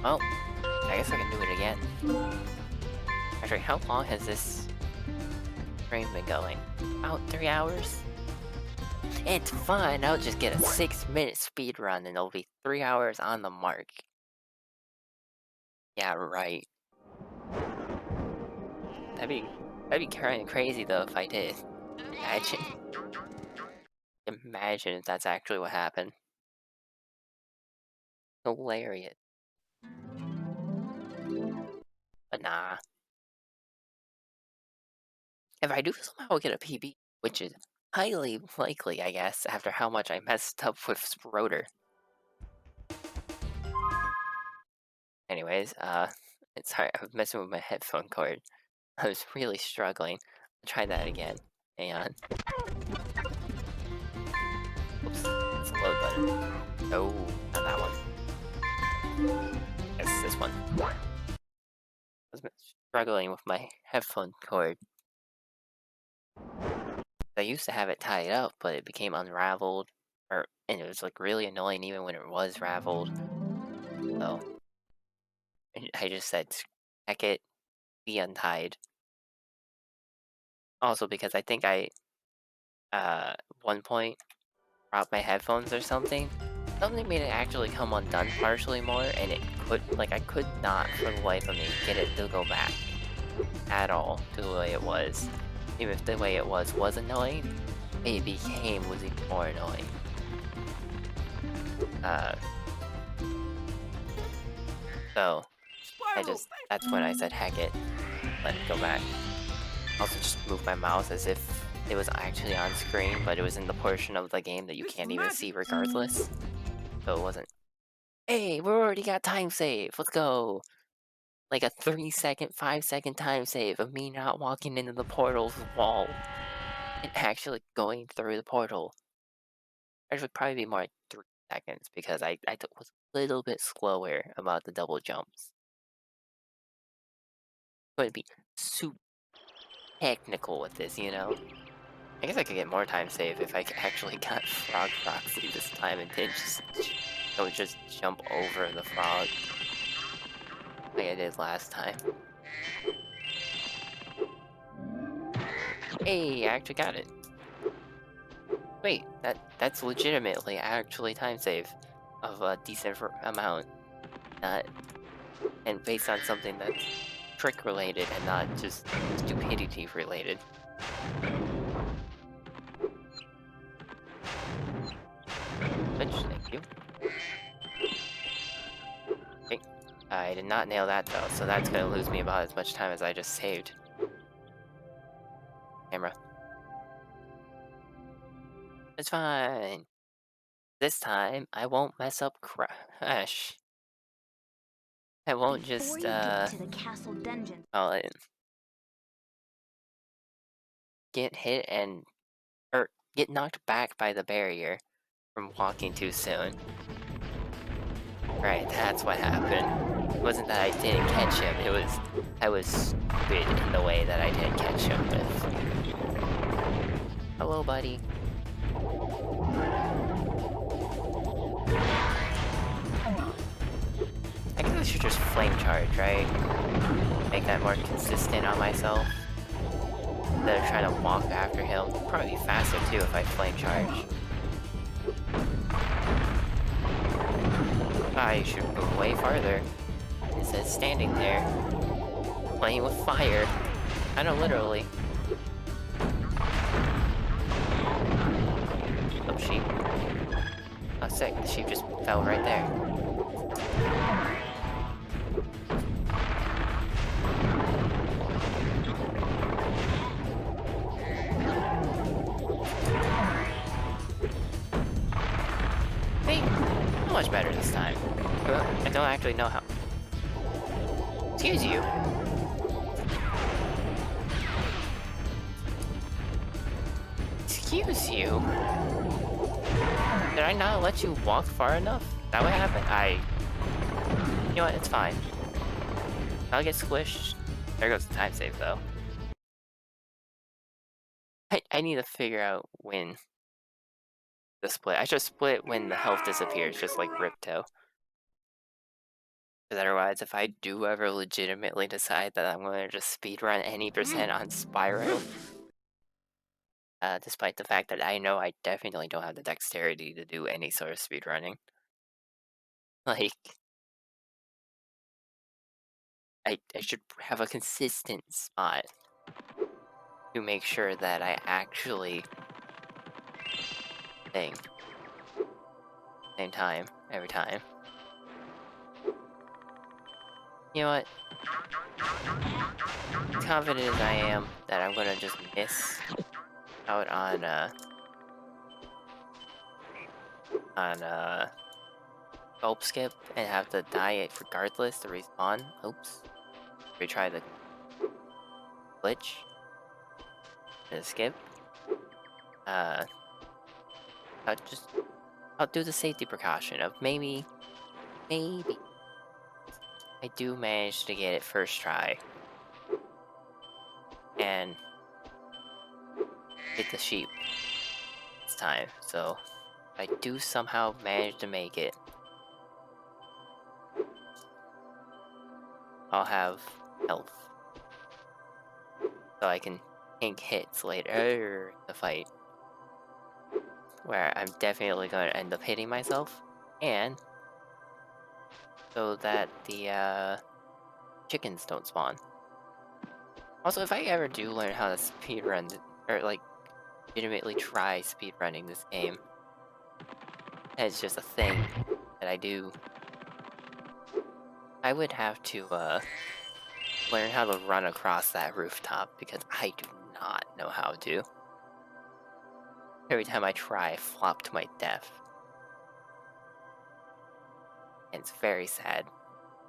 Well, I guess I can do it again. Actually, how long has this stream been going? About 3 hours? It's fine, I'll just get a 6-minute speed run and it'll be 3 hours on the mark. Yeah, right. That'd be kinda crazy though if I did. Imagine. Imagine if that's actually what happened. Hilarious. But nah. If I do somehow get a PB, which is highly likely, I guess, after how much I messed up with Rotor. Anyways, sorry, I was messing with my headphone cord. I was really struggling. I'll try that again. Hang on. Oops, it's the load button. No, not that one. Yes, this one. I was struggling with my headphone cord. I used to have it tied up, but it became unraveled, and it was like really annoying even when it was raveled. So I just said, heck it, be untied. Also because I think I, one point, dropped my headphones or something. Something made it actually come undone partially more, and I could not for the life of me get it to go back at all to the way it was. Even if the way it was annoying, it was even more annoying. So that's when I said heck it, let it go back. Also just moved my mouse as if it was actually on screen, but it was in the portion of the game that you can't even see regardless. So it wasn't, hey, we already got time save, let's go! Like a 3-second, 5-second time save of me not walking into the portal's wall and actually going through the portal. Actually, probably be more like 3 seconds because I was a little bit slower about the double jumps. Would be super technical with this, you know? I guess I could get more time save if I actually got Frog Proxy this time and didn't just jump over the frog like I did last time. Hey, I actually got it. Wait, that's legitimately actually time save of a decent amount, not and based on something that's trick related and not just stupidity related. Which, thank you. Okay, I did not nail that though, so that's gonna lose me about as much time as I just saved. Camera. It's fine. This time, I won't mess up Crash. I won't Before just, you get to the castle dungeon. call it, get hit or get knocked back by the barrier from walking too soon. Right, that's what happened. It wasn't that I didn't catch him, I was stupid in the way that I didn't catch him with. Hello, buddy. I guess I should just flame charge, right? Make that more consistent on myself. Instead of trying to walk after him. Probably be faster too if I flame charge. I should move way farther. Instead of standing there, playing with fire. Kinda literally. Oh, sheep. Oh, sick. The sheep just fell right there. See? So much better this time. I don't actually know how. Excuse you. Excuse you? Did I not let you walk far enough? That what happened? You know what? It's fine. I'll get squished. There goes the time save, though. I need to figure out when the split. I should split when the health disappears, just like Ripto. Because otherwise, if I do ever legitimately decide that I'm going to just speedrun any percent on Spyro, despite the fact that I know I definitely don't have the dexterity to do any sort of speedrunning. Like, I should have a consistent spot to make sure that I actually thing same time every time. You know what? As confident as I am that I'm gonna just miss out on gulp skip and have to die regardless to respawn. Oops. Retry the glitch. And skip. Uh I'll do the safety precaution of maybe I do manage to get it first try. And get the sheep this time. So if I do somehow manage to make it, I'll have health. So I can tank hits later in the fight. Where I'm definitely going to end up hitting myself. And so that the chickens don't spawn. Also, if I ever do learn how to speedrun, or like legitimately try speedrunning this game, it's just a thing that I do. I would have to learn how to run across that rooftop because I do not know how to. Every time I try, I flop to my death. And it's very sad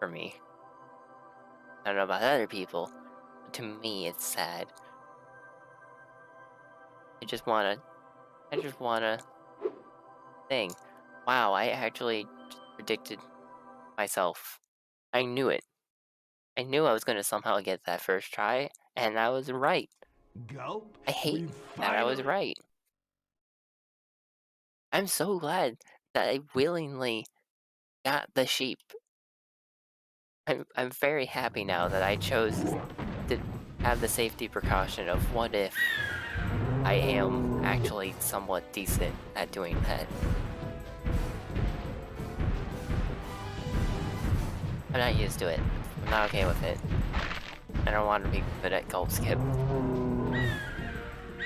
for me. I don't know about other people, but to me it's sad. I just wanna think, wow, I actually just predicted myself. I knew it. I knew I was gonna somehow get that first try, and I was right. Gulp, I hate we that I was finally... right. I'm so glad that I willingly got the sheep. I'm very happy now that I chose to have the safety precaution of what if I am actually somewhat decent at doing that. I'm not used to it. I'm not okay with it. I don't want to be good at gulp skip.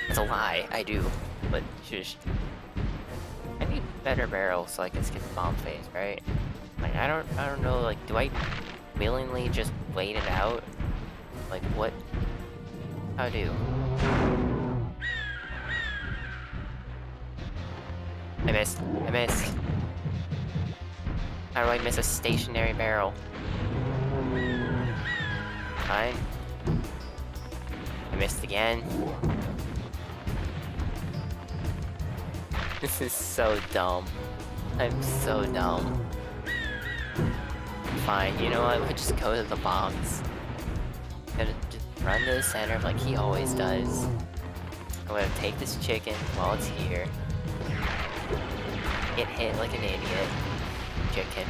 It's a lie, I do. But shush. I need better barrels so I can skip the bomb phase, right? Like I don't know, like do I willingly just wait it out? Like what? How do? I missed. I missed. How do I miss a stationary barrel? Fine. I missed again. This is so dumb. I'm so dumb. Fine, you know what? We'll just go to the bombs. Gonna just run to the center like he always does. I'm gonna take this chicken while it's here. Get hit like an idiot. Chicken.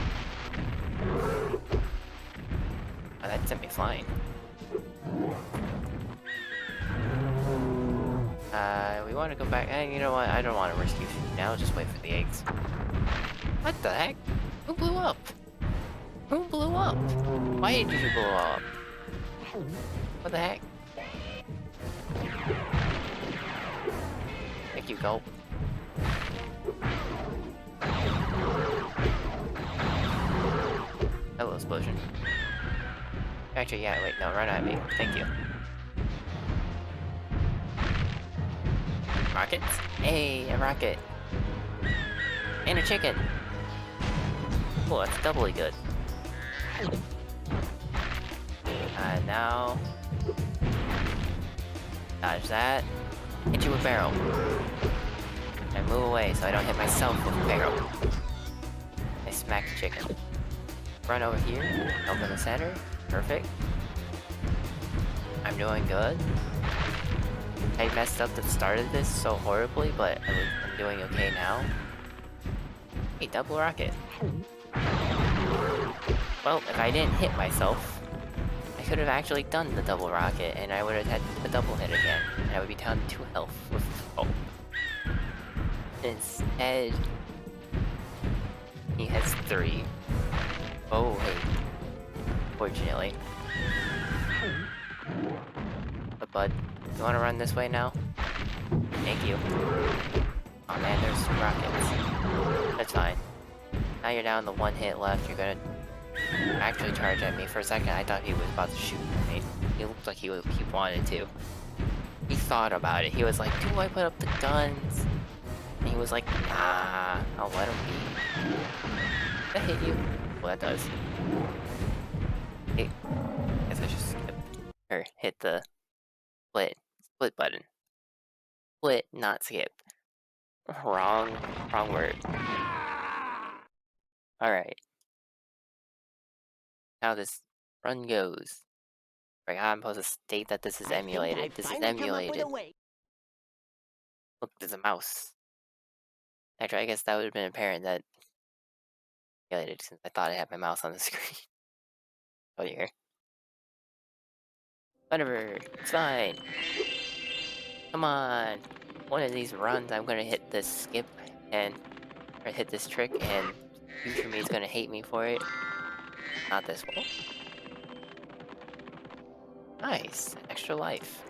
Oh, that sent me flying. We want to go back. You know what? I don't want to risk you now. Just wait for the eggs. What the heck? Who blew up? Who blew up? Why did you blow up? What the heck? Thank you, Gulp. Hello, explosion. Actually, yeah, wait, no, run at me. Thank you. Rockets? Hey, a rocket. And a chicken. Cool, that's doubly good. Now... dodge that. Hit you with barrel. And move away so I don't hit myself with a barrel. I smack the chicken. Run over here. Help in the center. Perfect. I'm doing good. I messed up the start of this so horribly, but I'm doing okay now. Hey, double rocket. Well, if I didn't hit myself, I could have actually done the double rocket, and I would have had the double hit again, and I would be down 2 health with oh. Instead, he has 3. Oh, hey. Fortunately. But bud, you wanna run this way now? Thank you. Oh man, there's 2 rockets. That's fine. Now you're down to 1 hit left, you're gonna actually charge at me. For a second, I thought he was about to shoot me. He looked like he wanted to. He thought about it. He was like, do I put up the guns? And he was like, nah, I'll let him be. That hit you? Well, that does. Hey, guess I should skip. Or hit the split button. Split, not skip. Wrong word. Alright. How this run goes. Right, I'm supposed to state that this is emulated. This is emulated. Look, there's a mouse. Actually, I guess that would have been apparent that emulated since I thought I had my mouse on the screen. Oh dear. Whatever, it's fine. Come on. One of these runs, I'm gonna hit this skip and or hit this trick, and future me is gonna hate me for it. Not this one. Nice, extra life.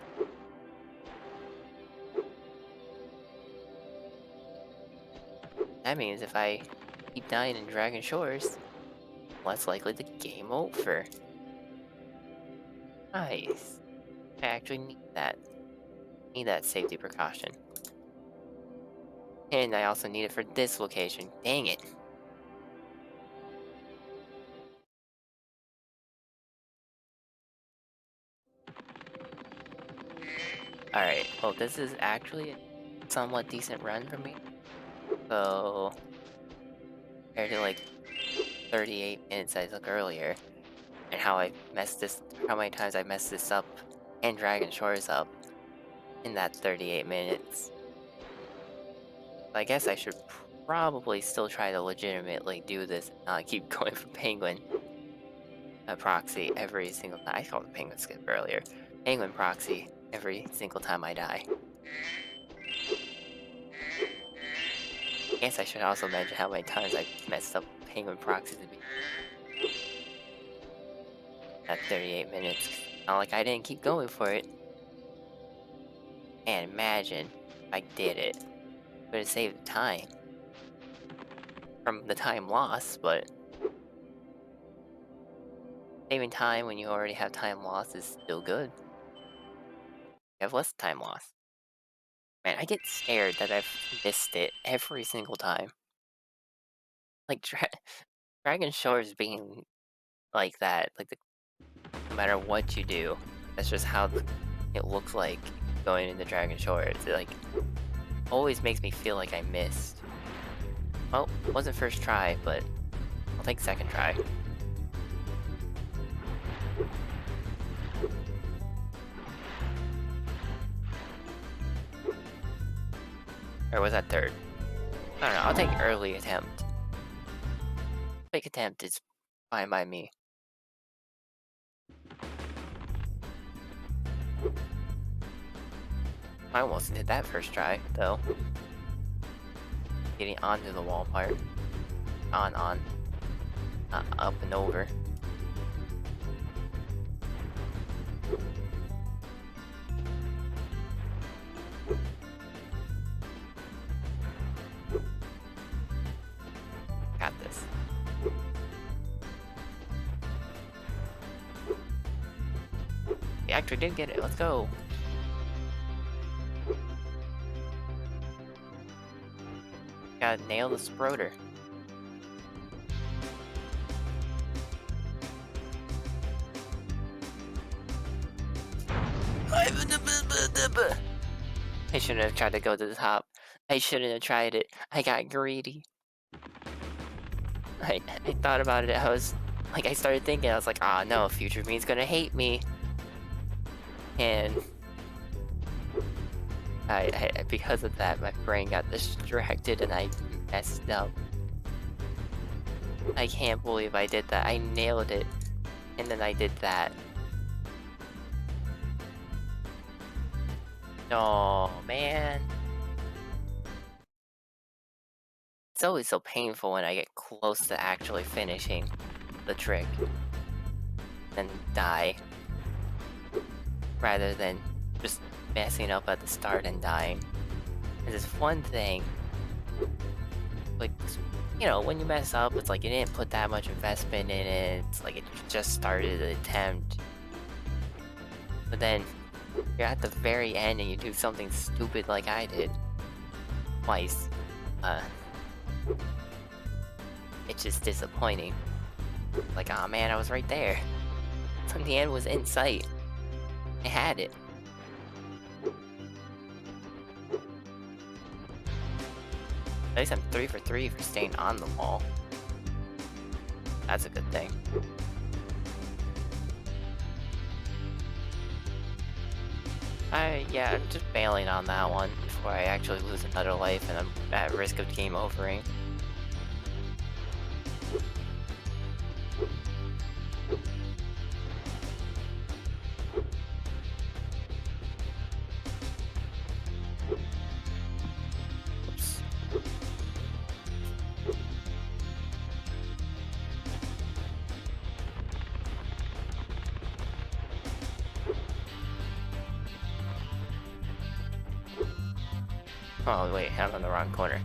That means if I keep dying in Dragon Shores, less likely to game over. Nice. I actually need that. Need that safety precaution. And I also need it for this location. Dang it. Alright, well this is actually a somewhat decent run for me. So, compared to like 38 minutes I took earlier, and how many times I messed this up and Dragon Shores up in that 38 minutes. I guess I should probably still try to legitimately do this and not keep going for Penguin proxy every single time. I called it Penguin skip earlier. Penguin proxy every single time I die. I guess I should also mention how many times I messed up Penguin proxies at 38 minutes. Not like I didn't keep going for it. And imagine if I did it. Would have saved time. From the time lost, but saving time when you already have time lost is still good. You have less time lost. Man, I get scared that I've missed it every single time. Like, Dragon Shores being like that, no matter what you do, that's just how it looks like going into Dragon Shores. It, always makes me feel like I missed. Well, it wasn't first try, but I'll take second try. Or was that third? I don't know, I'll take early attempt. Fake attempt is fine by me. I almost did that first try, though. Getting onto the wall part. On. Up and over. Got this. We actually did get it, let's go! Gotta nail the Sproder. I shouldn't have tried to go to the top. I shouldn't have tried it. I got greedy. I thought about it. I started thinking. I was like, ah, no, future me's gonna hate me. And because of that, my brain got distracted and I messed up. I can't believe I did that. I nailed it. And then I did that. Oh, man. It's always so painful when I get close to actually finishing the trick. Then die. Rather than just messing up at the start and dying. There's this one thing. Like, you know, when you mess up, it's like you didn't put that much investment in it. It's like it just started the attempt. But then you're at the very end and you do something stupid like I did. Twice. It's just disappointing. Like, aw, man, I was right there. So the end was in sight. I had it. At least I'm 3 for 3 for staying on the wall. That's a good thing. Yeah, I'm just bailing on that one before I actually lose another life and I'm at risk of game overing. Oops. Oh wait, I'm on the wrong corner.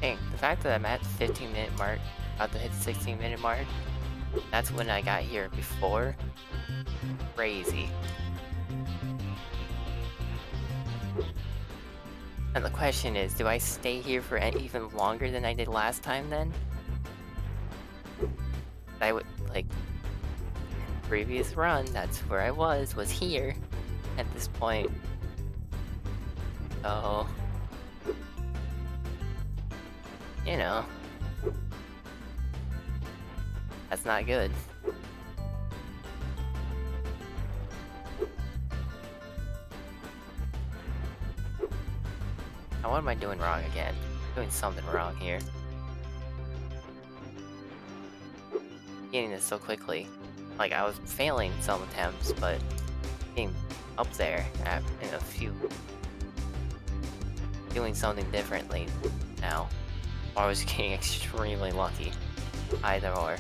Dang, the fact that I'm at the 15-minute mark, about to hit the 16-minute mark, that's when I got here before. Crazy. And the question is, do I stay here for even longer than I did last time then? I would, like, previous run, that's where I was here at this point. So, you know, that's not good. Now what am I doing wrong again? Doing something wrong here. Getting this so quickly. Like, I was failing some attempts, but being up there in a few. Doing something differently now. Or I was getting extremely lucky. Either or.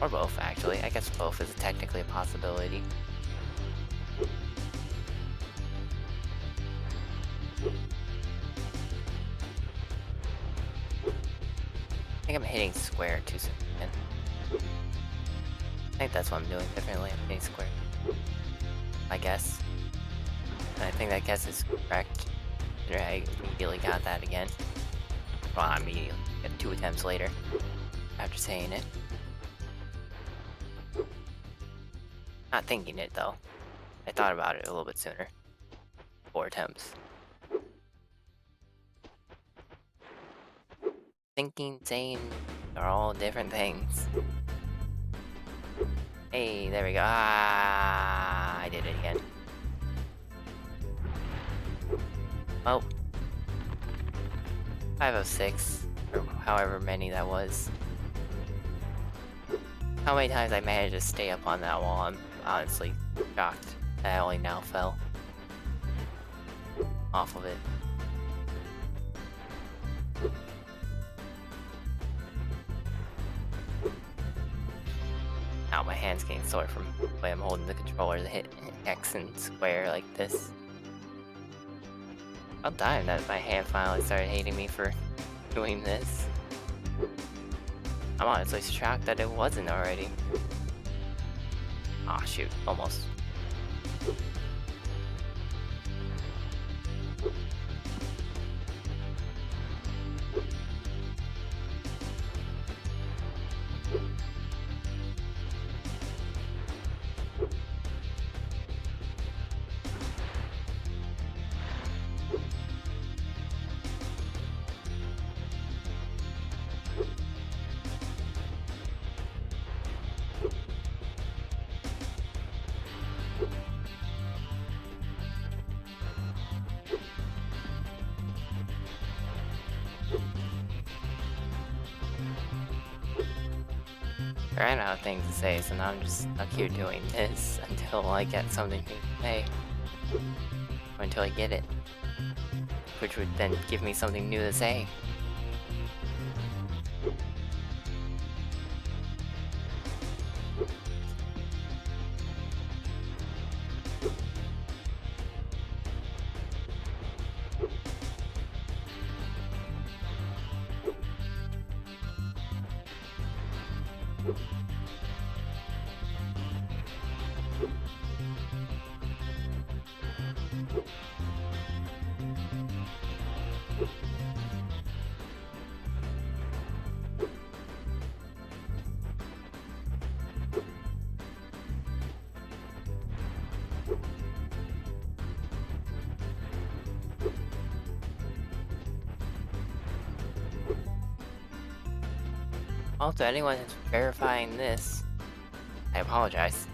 Or both, actually. I guess both is technically a possibility. I think I'm hitting square too soon. I think that's what I'm doing differently. I'm hitting square. I guess. And I think that guess is correct. I immediately got that again. Well, I immediately got 2 attempts later. After saying it. Not thinking it, though. I thought about it a little bit sooner. 4 attempts. Thinking, saying are all different things. Hey, there we go. Ah, I did it again. Oh. 506, or however many that was. How many times I managed to stay up on that wall, I'm honestly shocked that I only now fell off of it. Ow, my hand's getting sore from the way I'm holding the controller to hit X and square like this. About time that my hand finally started hating me for doing this. I'm honestly shocked that it wasn't already. Aw, shoot, almost. ran out of things to say, so now I'm just stuck here doing this until I get something new to say. Or until I get it. Which would then give me something new to say. Also, anyone who's verifying this, I apologize.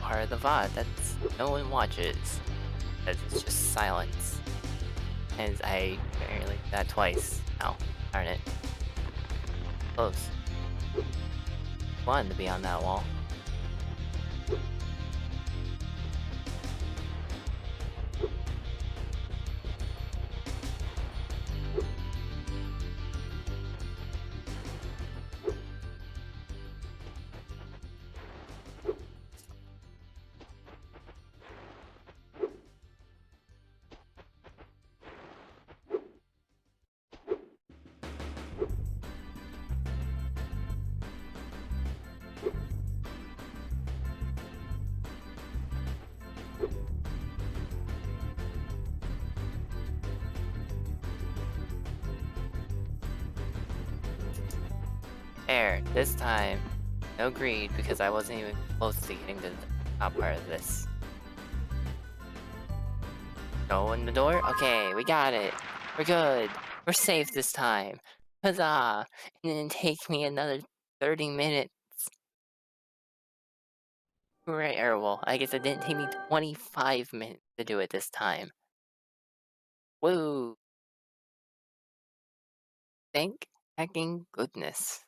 Part of the VOD that's no one watches. Because it's just silence. And I apparently did that twice. Ow, darn it. Close. Wanted to be on that wall. There, this time, no greed because I wasn't even close to getting to the top part of this. Go in the door? Okay, we got it. We're good. We're safe this time. Huzzah! And then take me another 30 minutes. Right, or well, I guess it didn't take me 25 minutes to do it this time. Woo! Thank hecking goodness.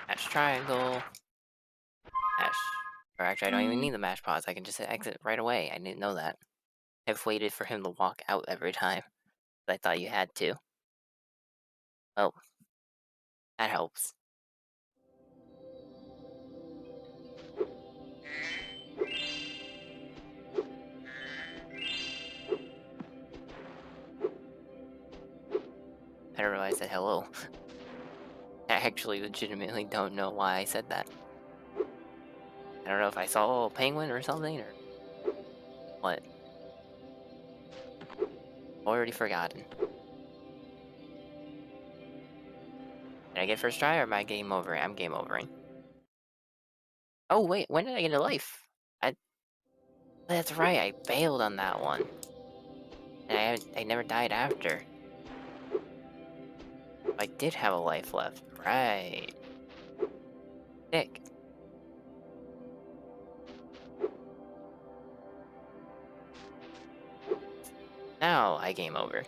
Mash triangle. Mash. Or actually, I don't even need the mash pause. I can just hit exit right away. I didn't know that. I've waited for him to walk out every time. But I thought you had to. Oh, that helps. I don't realize I said hello. I actually legitimately don't know why I said that. I don't know if I saw a penguin or something or what. Already forgotten. Did I get first try or am I game over? I'm game overing. Oh wait, when did I get a life? That's right, I failed on that one. And I never died after. I did have a life left. Right. Sick. Now I game over.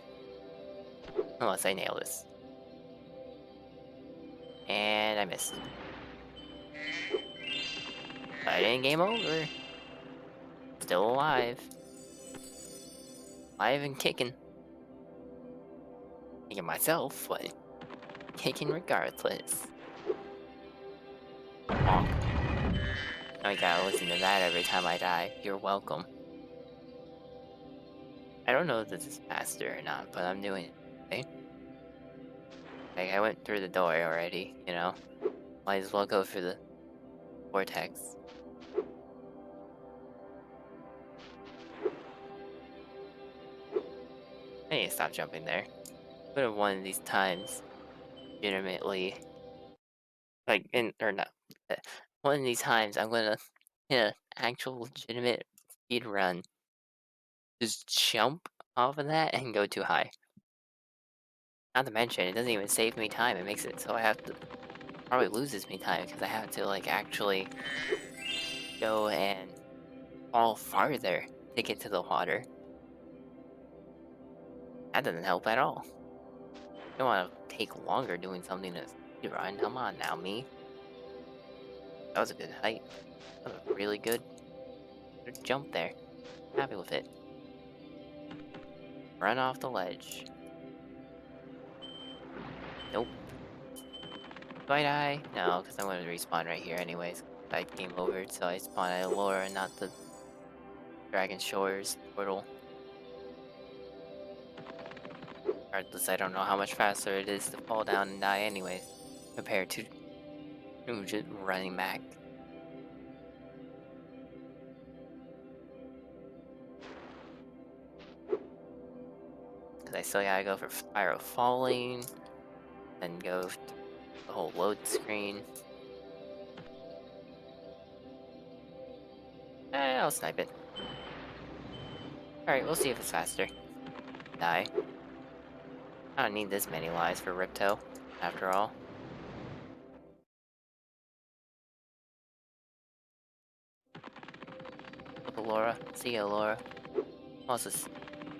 Unless I nail this. And I missed. I didn't game over. Still alive. Alive and kicking. Kicking myself, but kicking regardless. Bonk. Now I gotta listen to that every time I die. You're welcome. I don't know if this is faster or not, but I'm doing it. Okay? Like, I went through the door already, you know? Might as well go through the vortex. I need to stop jumping there. But one of these times, legitimately, like, or not, uh, one of these times, I'm gonna hit an actual legitimate speed run. Just jump off of that and go too high. Not to mention, it doesn't even save me time. It makes it so I have to probably loses me time because I have to like actually go and fall farther to get to the water. That doesn't help at all. You don't want to take longer doing something to speedrun. Come on now, me. That was a good height. That was a really good jump there. Happy with it. Run off the ledge. Nope. Do I die? No, because I'm going to respawn right here anyways. I game over, so I spawn at Allura and not the Dragon Shores portal. Regardless, I don't know how much faster it is to fall down and die anyways, compared to just running back. Because I still gotta go for Spiral Falling, then go to the whole load screen. I'll snipe it. Alright, we'll see if it's faster. Die. I don't need this many lives for Ripto, after all. Look at Laura. See ya, Laura. Also,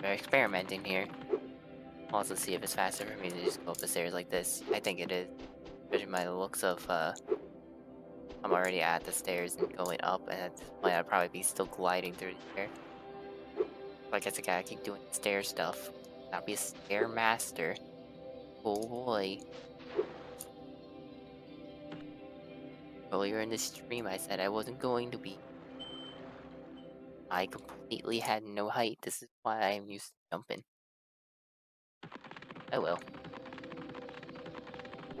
we're experimenting here. Also see if it's faster for me to just go up the stairs like this. I think it is. Judging by the looks of, I'm already at the stairs and going up, and at this point I'd probably be still gliding through the air. So I guess I gotta keep doing stair stuff. I'll be a stair master. Oh boy. Earlier in the stream I said I wasn't going to be. I completely had no height. This is why I'm used to jumping. Oh well.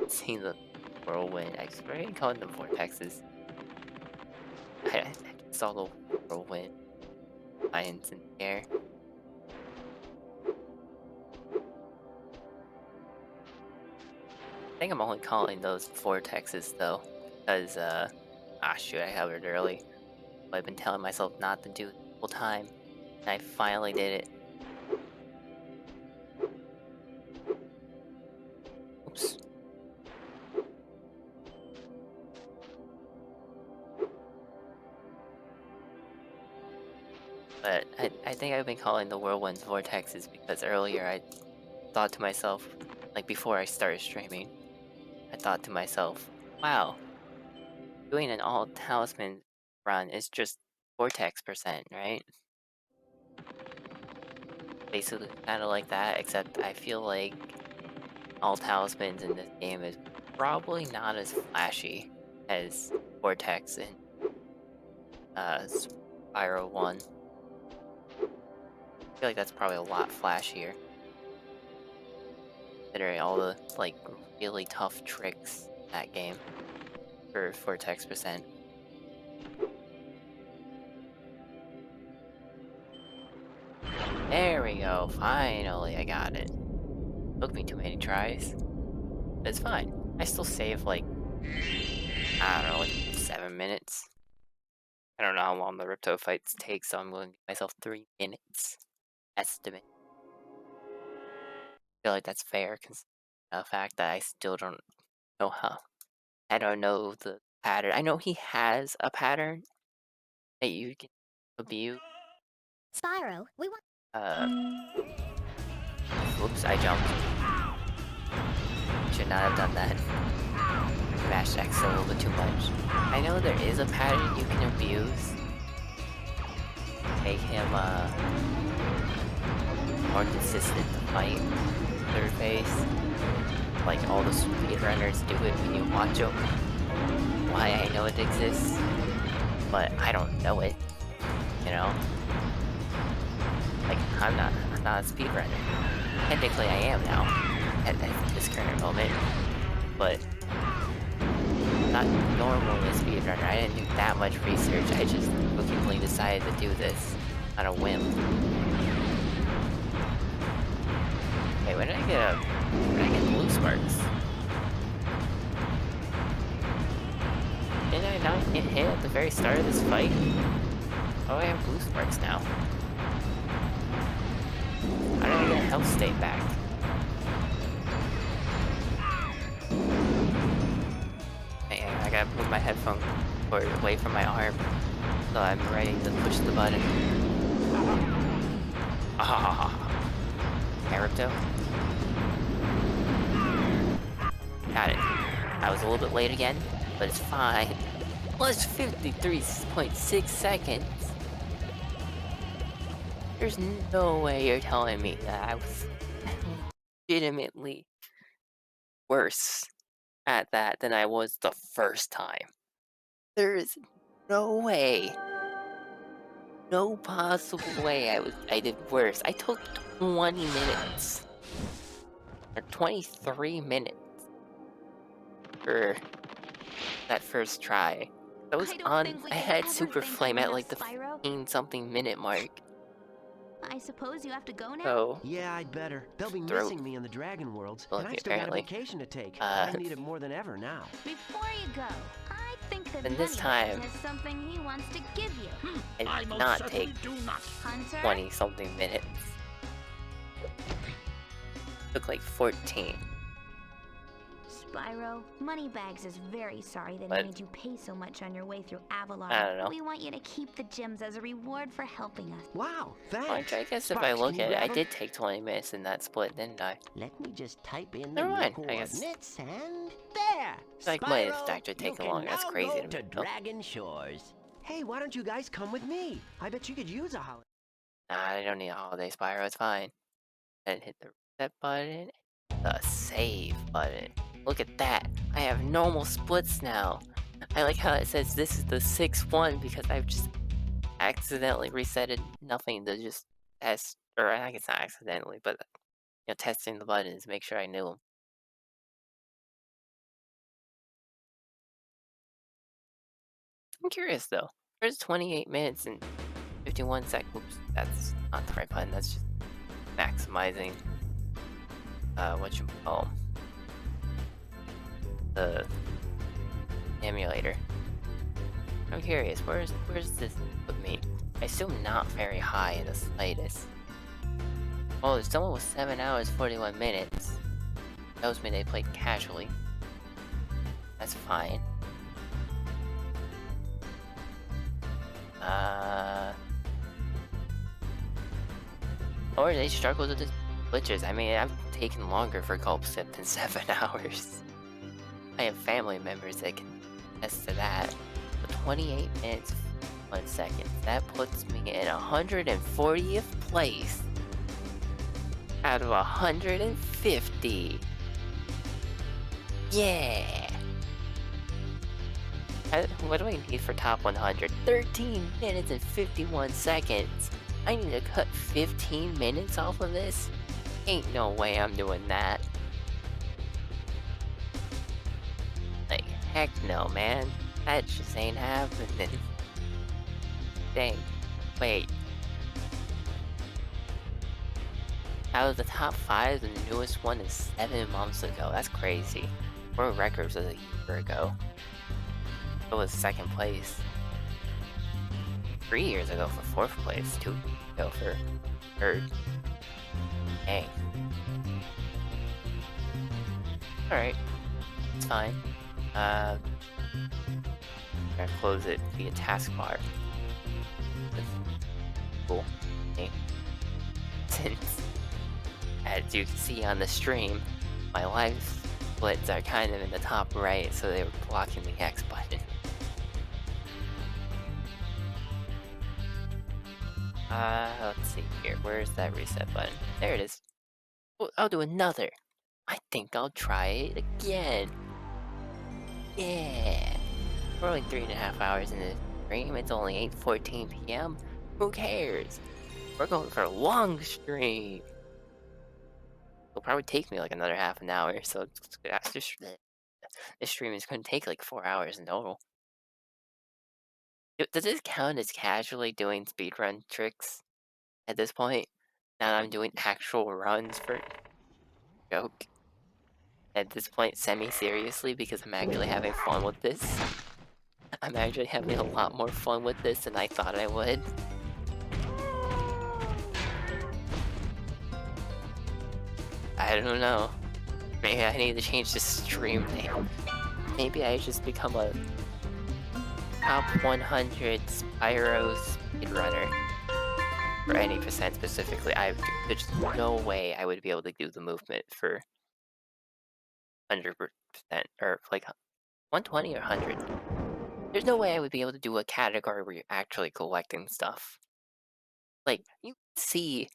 Seeing the whirlwind, I already called them vortexes. I saw the whirlwind lines in the air. I think I'm only calling those vortexes though, because shoot, I covered early. But I've been telling myself not to do it the whole time, and I finally did it. Oops. But I think I've been calling the whirlwinds vortexes because earlier I thought to myself, like before I started streaming, I thought to myself, wow, doing an all talisman run is just vortex percent, right? Basically kind of like that, except I feel like all talismans in this game is probably not as flashy as vortex in Spyro 1. I feel like that's probably a lot flashier, considering all the like really tough tricks in that game for vortex percent. There we go, finally I got it. Took me too many tries. But it's fine. I still save like, I don't know, like 7 minutes. I don't know how long the Ripto fights take, so I'm going to give myself 3 minutes estimate. I feel like that's fair, because the fact that I still don't know how. I don't know the pattern. I know he has a pattern that you can abuse. Spyro, we want. Oops, I jumped. Should not have done that. Mashed X a little bit too much. I know there is a pattern you can abuse. Make him, more consistent to fight third phase. Like all the speedrunners do it when you watch them. Why I know it exists, but I don't know it, you know? Like, I'm not a speedrunner. Technically I am now, at this current moment, but not normally a speedrunner. I didn't do that much research, I just quickly decided to do this on a whim. Wait, when did I get blue sparks? Did I not get hit at the very start of this fight? Oh, I have blue sparks now. How did I get health state back? I gotta move my headphone cord away from my arm so I'm ready to push the button. Ah, Naruto. Got it. I was a little bit late again, but it's fine. Plus 53.6 seconds. There's no way you're telling me that I was legitimately worse at that than I was the first time. There is no way. No possible way I did worse. I took 20 minutes. Or 23 minutes for that first try. I don't think we I could had ever Super thank Flame you at enough, like the Spyro. 15 something minute mark. I suppose you have to go now? So, Yeah, I'd better. They'll be throat missing me in the Dragon Worlds, full and of I've me still got a apparently. vacation to take. Uh, I need it more than ever now. Before you go, I think that And this Moneybags time- has something he wants to give you. I did not take Hunter? 20 something minutes. Took like 14. Spyro, Moneybags is very sorry that But- he made you pay so much on your way through Avalon. I don't know. We want you to keep the gems as a reward for helping us. Wow, Well, thanks. I guess if I Sparks, look can you at it, I grab 'em? did take 20 minutes in that split, didn't I? Let me just type in the Never new mind, I guess. coordinates and there. Like, my Spyro, actually you taking can longer. That's now crazy go to to me. Oh. Dragon Shores. Hey, why don't you guys come with me? I bet you could use a holiday. Nah, I don't need a holiday, Spyro, it's fine. Then hit the reset button, the save button. Look at that. I have normal splits now. I like how it says this is the 6th one because I've just accidentally resetted nothing to just test, or I guess not accidentally, but testing the buttons to make sure I knew them. I'm curious though. There's 28 minutes and 51 seconds. Oops, that's not the right button. That's just maximizing what you call the emulator. I'm curious, where's this put me? I still not very high in the slightest. Oh, it's almost 7 hours 41 minutes. Tells me they played casually. That's fine. Or they struggled with the glitches. I mean, I've taken longer for Gulp Sip than 7 hours. I have family members that can attest to that. But 28 minutes, 1 second. That puts me in 140th place out of 150. Yeah. What do I need for top 100? 13 minutes and 51 seconds. I need to cut 15 minutes off of this? Ain't no way I'm doing that. Like, heck no, man. That just ain't happening. Dang. Wait. Out of the top 5, the newest one is 7 months ago. That's crazy. World Records was a year ago. It was 2nd place. 3 years ago for 4th place. 2 years ago for 3rd. Dang. Alright. It's fine. I'm gonna close it via taskbar. Cool. Okay. Since, as you can see on the stream, my life splits are kind of in the top right, so they were blocking the X button. Let's see here. Where's that reset button? There it is. Oh, I'll do another. I think I'll try it again. Yeah. We're only 3.5 hours in the stream. It's only 8:14 p.m. Who cares? We're going for a long stream. It'll probably take me like another half an hour, so this stream is going to take like 4 hours in total. Does this count as casually doing speedrun tricks at this point? Now that I'm doing actual runs for joke at this point semi-seriously because I'm actually having fun with this. I'm actually having a lot more fun with this than I thought I would. I don't know. Maybe I need to change the stream name. Maybe I just become a top 100 Spyro speedrunner. For any percent specifically. There's no way I would be able to do the movement for 100% or like 120 or 100. There's no way I would be able to do a category where you're actually collecting stuff. Like, you can see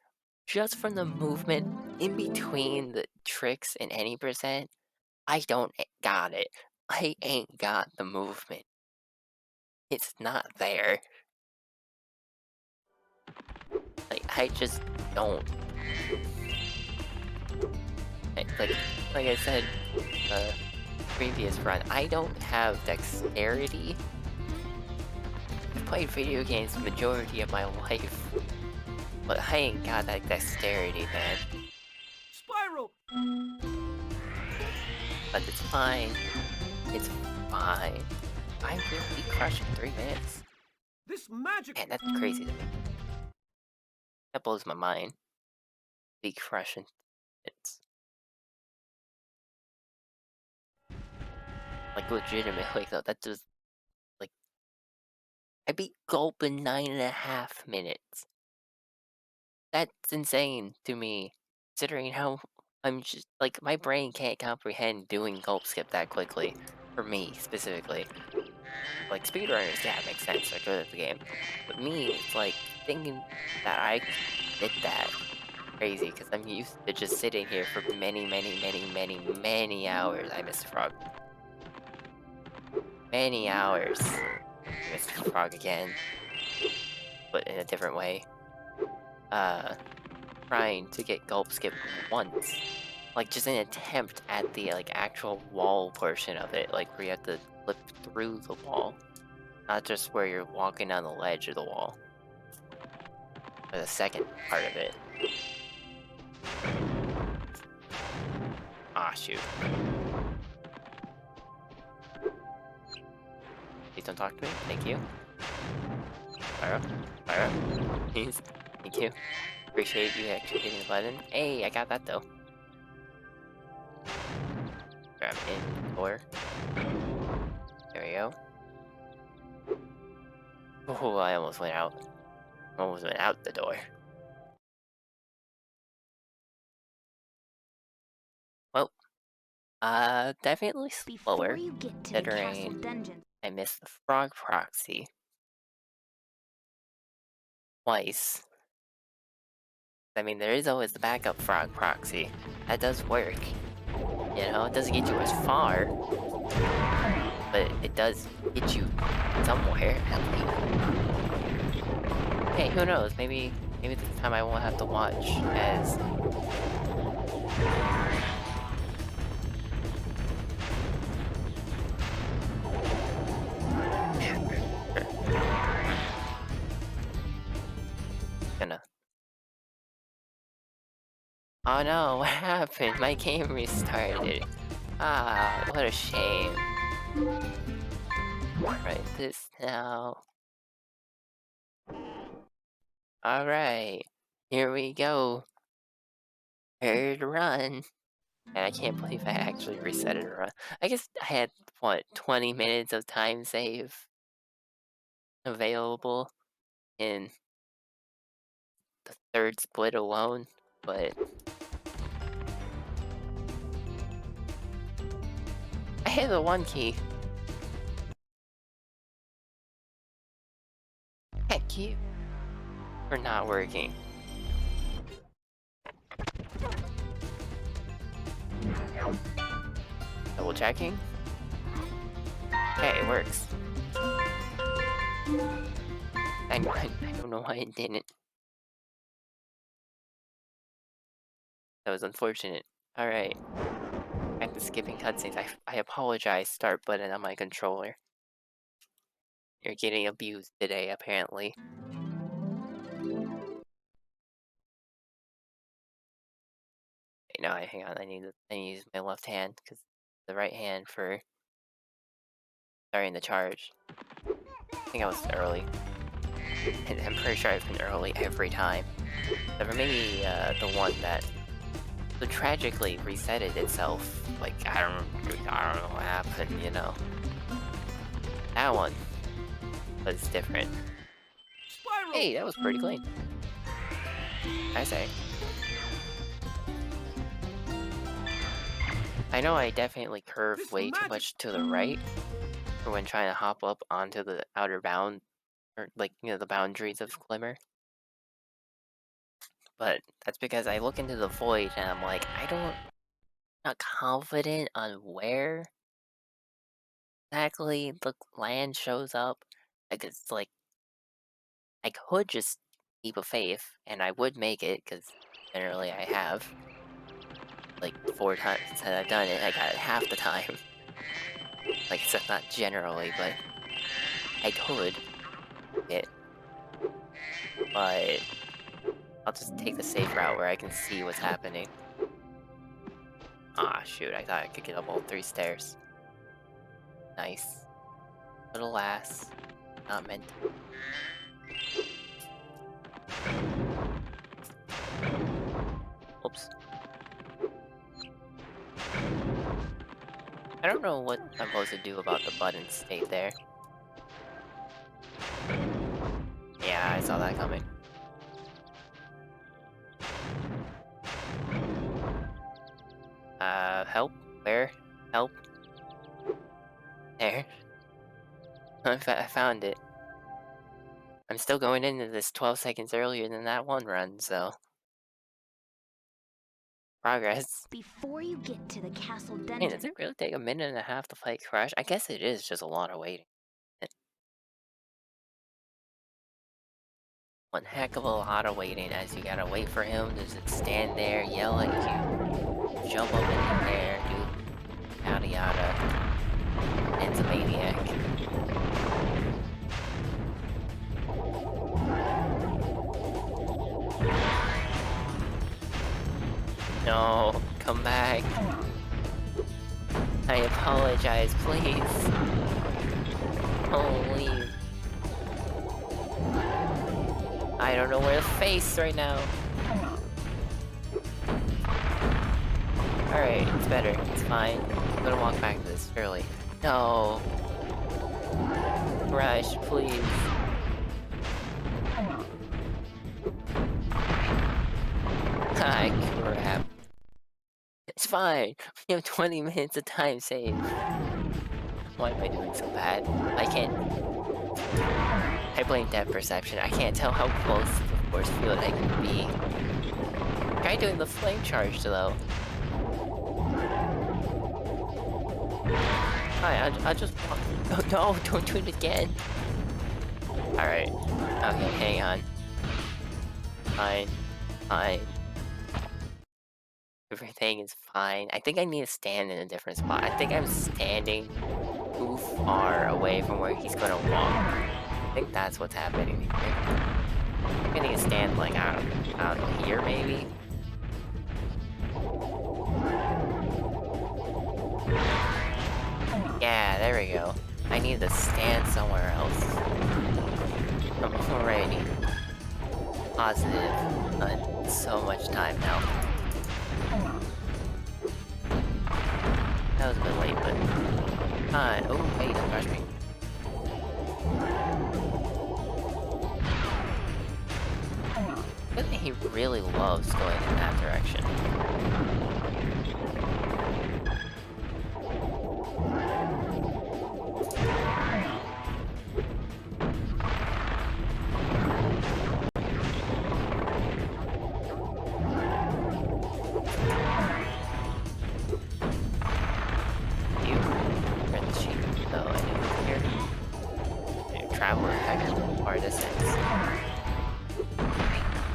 just from the movement in between the tricks and any percent, I don't got it. I ain't got the movement. It's not there. Like, I just don't. Like I said, previous run, I don't have dexterity. I've played video games the majority of my life, but I ain't got that dexterity, man. Spiral! But it's fine. It's fine. I will be crushed in 3 minutes. This magic. Man, that's crazy to me. That blows my mind. Be crushed in 3 minutes. Like, legitimately, though, that just, like, I beat Gulp in 9.5 minutes. That's insane to me, considering how I'm just, like, my brain can't comprehend doing Gulp Skip that quickly. For me, specifically. Like, speedrunners, yeah, it makes sense, they're good at the game. But me, it's like, thinking that I did that. Crazy, because I'm used to just sitting here for many, many, many, many, many hours. I missed Frog. Many hours. I missed Frog again. But in a different way. Trying to get Gulp Skip once. Like, just an attempt at the, like, actual wall portion of it. Like, where you have to flip through the wall. Not just where you're walking on the ledge of the wall. Or the second part of it. Ah, shoot. Please don't talk to me. Thank you. Pyro. Pyro. Please. Thank you. Appreciate you actually hitting the button. Hey, I got that though. Grab in door. There we go. Oh, I almost went out. Almost went out the door. Well, definitely Before slower, you get to the castle considering dungeon, I missed the frog proxy twice. I mean, there is always the backup frog proxy. That does work. You know, it doesn't get you as far, but it does get you somewhere, at least. Hey, who knows? Maybe this time I won't have to watch as... Gonna... Oh no, what happened? My game restarted. Ah, what a shame. Right, this now. Alright, here we go. Third run. And I can't believe I actually reset it run. I guess I had, what, 20 minutes of time save available in the third split alone, but I hit the one key. Heck you for not working. Double checking. Okay, it works. I don't know why it didn't. That was unfortunate. Alright. Back to skipping cutscenes. I apologize, start button on my controller. You're getting abused today, apparently. No, hang on. I need to use my left hand because the right hand for starting the charge. I think I was early. And I'm pretty sure I've been early every time. Except for maybe the one that so tragically resetted itself. Like I don't know what happened. You know, that one was different. Hey, that was pretty clean. I say. I know I definitely curved way too much to the right for when trying to hop up onto the outer bound, or like, the boundaries of Glimmer. But that's because I look into the void and I'm like, not confident on where exactly the land shows up. Like, it's like, I could just keep a faith and I would make it, because generally I have. Like, 4 times that I've done it, I got it half the time. Like I said, not generally, but I could it. But I'll just take the safe route where I can see what's happening. Ah, shoot, I thought I could get up all 3 stairs. Nice. But alas, not meant to. Oops. I don't know what I'm supposed to do about the button state there. Yeah, I saw that coming. Help? Where? Help? There. I found it. I'm still going into this 12 seconds earlier than that one run, so... Progress. Before you get to the castle Hey, dungeon, does it really take a minute and a half to fight Crash? I guess it is just a lot of waiting. One heck of a lot of waiting, as you gotta wait for him to just stand there, yell at you, jump up in the air, do yada yada. And it's a maniac. No, come back. I apologize, please. Oh, leave. I don't know where to face right now. Alright, it's better. It's fine. I'm gonna walk back to this early. No. Crash, please. Ah, crap. It's fine. We have 20 minutes of time saved. Why am I doing so bad? I can't... I blame depth perception. I can't tell how close to the force field I can be. Try doing the flame charge, though. Hi, I'll just walk. Oh, no, don't do it again. Alright. Okay, hang on. Fine. Fine. Everything is fine. I think I need to stand in a different spot. I think I'm standing too far away from where he's gonna walk. I think that's what's happening here. I'm gonna stand like, I don't know, here maybe? Yeah, there we go. I need to stand somewhere else. I'm already positive on so much time now. That was a bit late, but... oh, hey, don't rush me. I think he really loves going in that direction. Traveler heck far distance.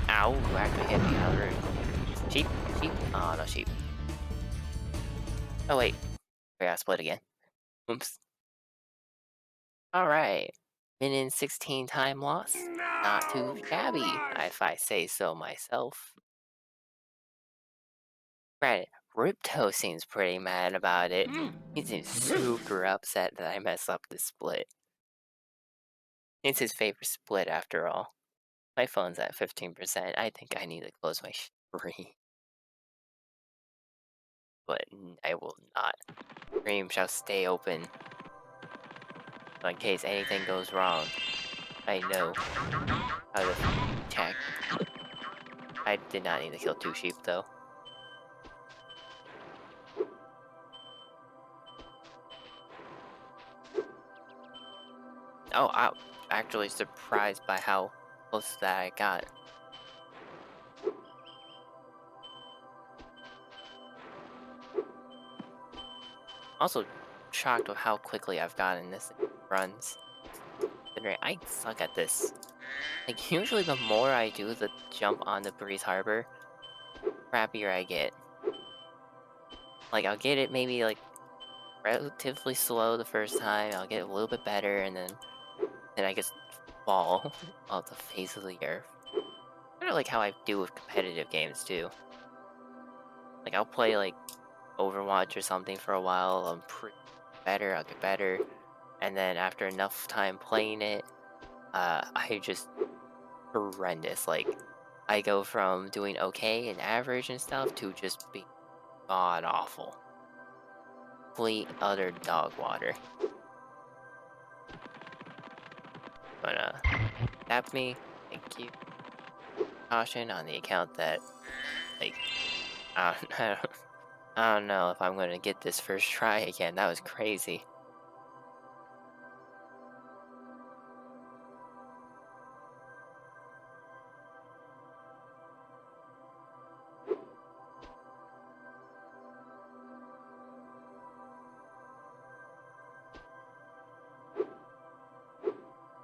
Ow, actually hit me out of the room. Sheep? Sheep? Oh, no sheep. Oh, wait. We gotta split again. Oops. Alright. Minute 16 time loss. Not too shabby, if I say so myself. Granted, Ripto seems pretty mad about it. He seems super upset that I messed up this split. It's his favorite split after all. My phone's at 15%. I think I need to close my stream. But I will not. Stream shall stay open. So in case anything goes wrong, I know how to check. I did not need to kill 2 sheep though. Oh, I'm actually surprised by how close that I got. Also shocked with how quickly I've gotten this runs. Considering I suck at this. Like, usually the more I do the jump on the Breeze Harbor, crappier I get. Like, I'll get it maybe, like, relatively slow the first time, I'll get a little bit better, and then I just fall off the face of the earth. Kinda like how I do with competitive games, too. Like, I'll play, like, Overwatch or something for a while, I'm pretty better, I'll get better, and then after enough time playing it, I just horrendous. Like, I go from doing okay and average and stuff to just being god-awful. Complete, utter dog water. Gonna tap me, thank you. Caution on the account that, like, I don't know if I'm gonna get this first try again, that was crazy.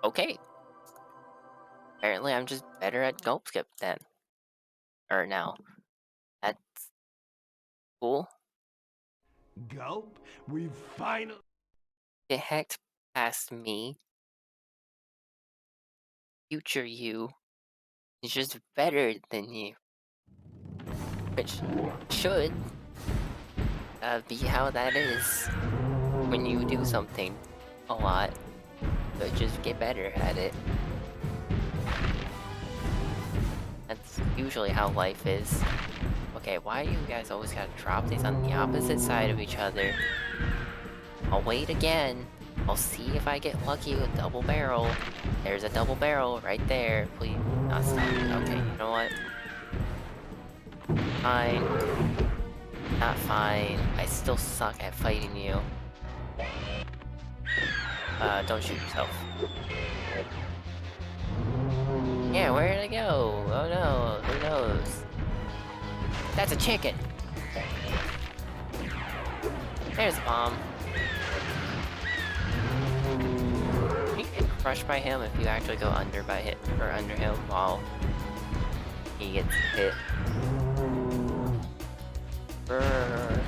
Okay. Apparently I'm just better at gulp skip then. Or now. That's cool. Gulp, we've finally... It hacked past me. Future you is just better than you. Which should be how that is when you do something a lot. But just get better at it. That's usually how life is. Okay, why do you guys always gotta drop these on the opposite side of each other? I'll wait again. I'll see if I get lucky with double barrel. There's a double barrel right there. Please, not stop. Okay, you know what? Fine. Not fine. I still suck at fighting you. Don't shoot yourself. Yeah, where did it go? Oh no, who knows? That's a chicken! There's a bomb. You get crushed by him if you actually go under him while he gets hit. Brrr.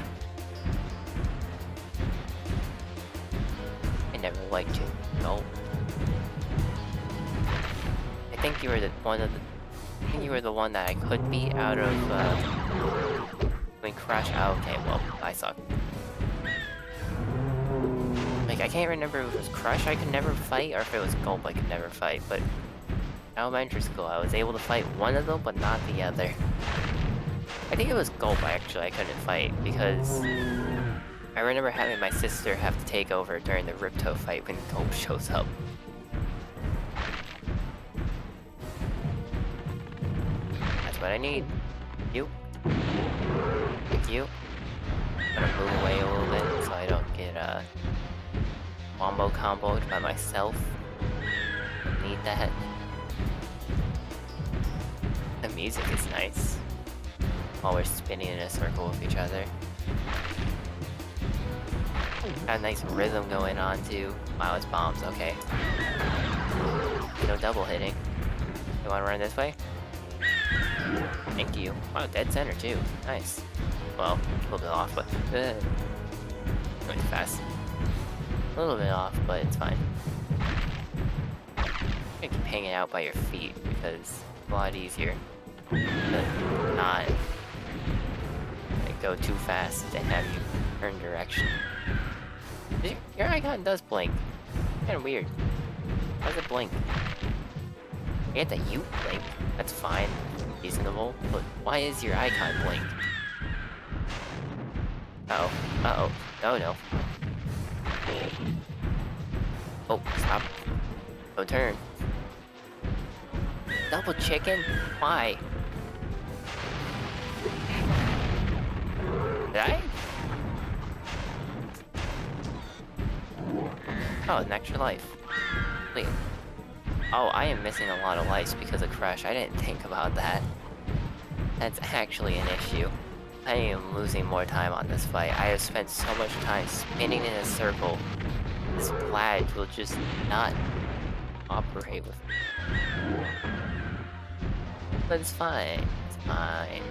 I never liked you. No. I think you were the one that I could beat out of when Crash. Oh, okay, well, I suck. Like, I can't remember if it was Crush I could never fight or if it was Gulp I could never fight, but in elementary school I was able to fight one of them but not the other. I think it was Gulp I couldn't fight because I remember having my sister have to take over during the Ripto fight when Gulp shows up. That's what I need. You. Thank you. I'm gonna move away a little bit so I don't get wombo comboed by myself. Need that. The music is nice. While we're spinning in a circle with each other. Got a nice rhythm going on too. Wow, it's bombs, okay. No double hitting. You wanna run this way? Thank you. Wow, dead center too. Nice. Well, a little bit off, but going too fast. A little bit off, but it's fine. I'm gonna keep hanging out by your feet because it's a lot easier. But not like go too fast and have you turn direction. Your icon does blink. Kinda weird. Why does it blink? I get that you blink. That's fine. Reasonable. But why is your icon blink? Uh-oh. Uh-oh. Oh no. Oh, stop. Don't turn. Double chicken? Why? Did I? Oh, an extra life. Wait. Oh, I am missing a lot of lives because of Crush. I didn't think about that. That's actually an issue. I am losing more time on this fight. I have spent so much time spinning in a circle. This flag will just not operate with me. But it's fine. It's fine.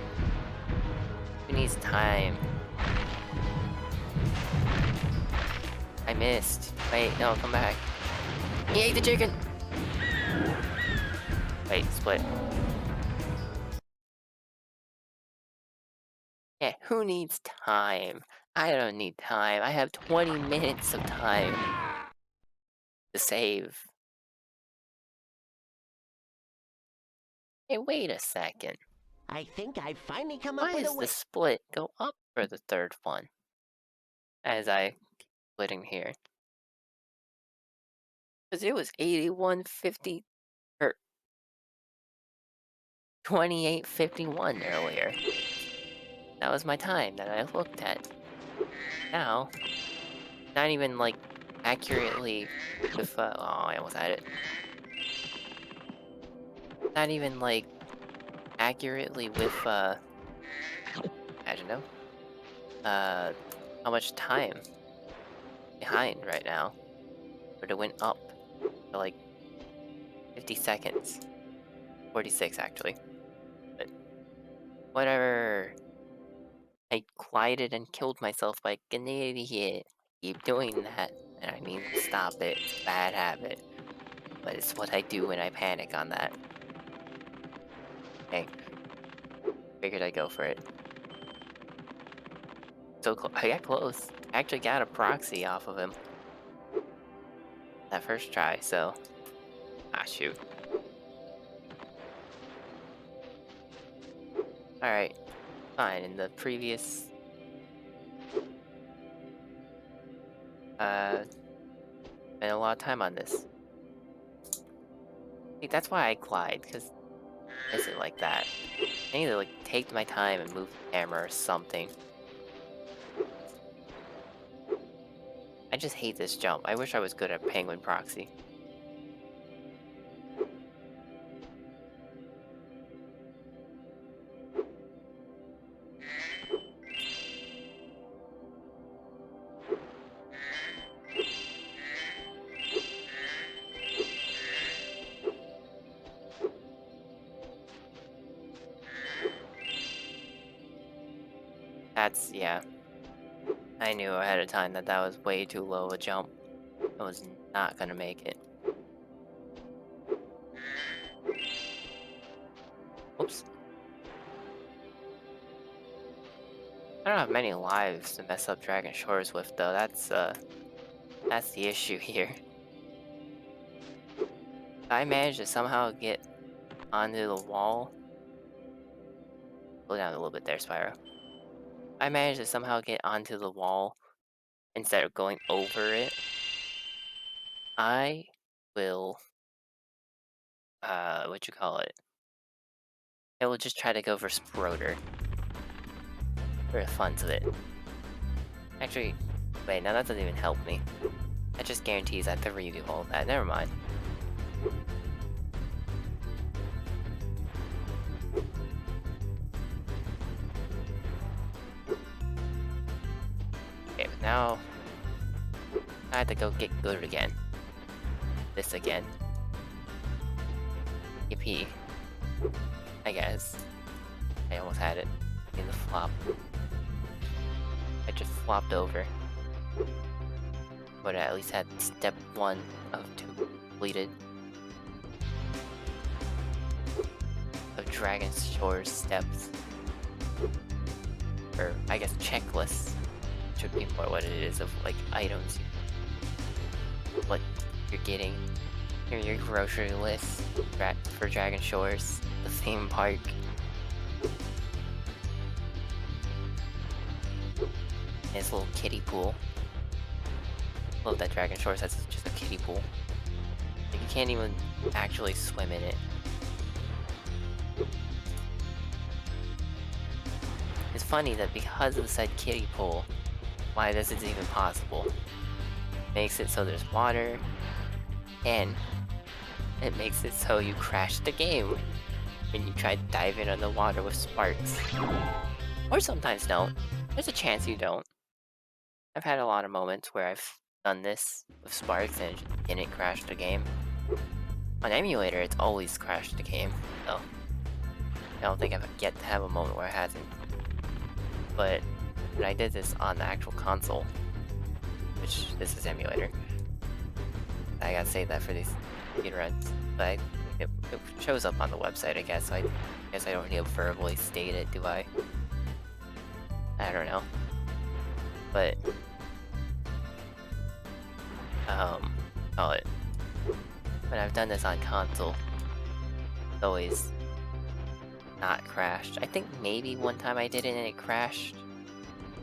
Who needs time? I missed. Wait, no, come back. He ate the chicken! Wait, split. Yeah, who needs time? I don't need time. I have 20 minutes of time to save. Hey, wait a second. I think I've finally come up Why with a does way. the split go up for the third one? As I keep splitting here. Because it was 81.50 or 28.51 earlier. That was my time that I looked at. Now, not even like accurately with oh, I almost had it. Not even like accurately with I don't know. How much time behind right now? But it went up for like 50 seconds. 46 actually. But whatever. I glided and killed myself like an idiot. Keep doing that. And I mean, stop it. It's a bad habit. But it's what I do when I panic on that. Okay. Figured I'd go for it. So I got close. I actually got a proxy off of him. That first try, so... Ah, shoot. Alright. Fine, in the previous... Spent a lot of time on this. See, that's why I glide, because... Is it like that? I need to, like, take my time and move the camera or something. I just hate this jump. I wish I was good at Penguin Proxy. That's, yeah. I knew ahead of time that that was way too low a jump. I was not gonna make it. Oops. I don't have many lives to mess up Dragon Shores with, though. That's the issue here. If I managed to somehow get onto the wall... Slow down a little bit there, Spyro. I managed to somehow get onto the wall instead of going over it, I will, what you call it? I will just try to go for Sproder. For the fun of it. Actually, wait, now that doesn't even help me. That just guarantees I have to redo all of that. Never mind. Okay, but now I have to go get good again. This again. Yippee. I guess. I almost had it. In the flop. I just flopped over. But I at least had step 1 of 2 completed. Of Dragon Shores steps. or I guess checklists should be more what it is, of like items, what you're getting, your grocery list for Dragon Shores, the theme park. His little kiddie pool. Love that Dragon Shores has just a kiddie pool. Like, you can't even actually swim in it. It's funny that because of said kiddie pool, why this is even possible. Makes it so there's water, and it makes it so you crash the game when you try diving in the water with sparks. Or sometimes don't. There's a chance you don't. I've had a lot of moments where I've done this with sparks and it didn't crash the game. On emulator, it's always crashed the game, so I don't think I've yet to have a moment where it hasn't. But when I did this on the actual console, which this is emulator, I gotta say that for these speedruns, but it shows up on the website, I guess. So I guess I don't need to verbally state it, do I? I don't know. But call it. When I've done this on console, it's always not crashed. I think maybe one time I did it and it crashed.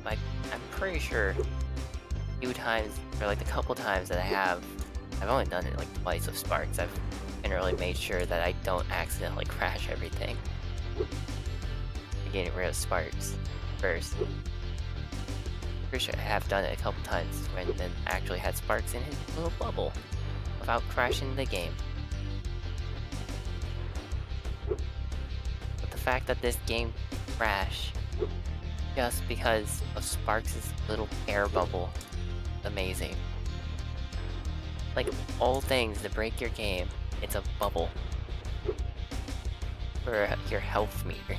But I'm pretty sure a few times, or like the couple times that I've only done it like twice with sparks. I've generally made sure that I don't accidentally crash everything. Getting rid of sparks first. Pretty sure I have done it a couple times when it actually had sparks in his little bubble without crashing the game. But the fact that this game crashed just because of Sparks' little air bubble, amazing. Like, all things to break your game, it's a bubble for your health meter.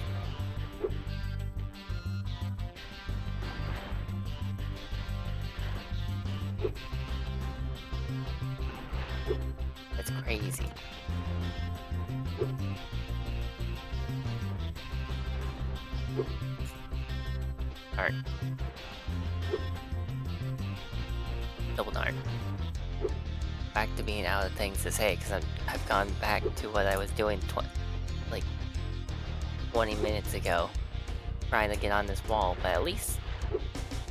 That's crazy. Darn. Double darn. Back to being out of things to say, because I've gone back to what I was doing like 20 minutes ago, trying to get on this wall, but at least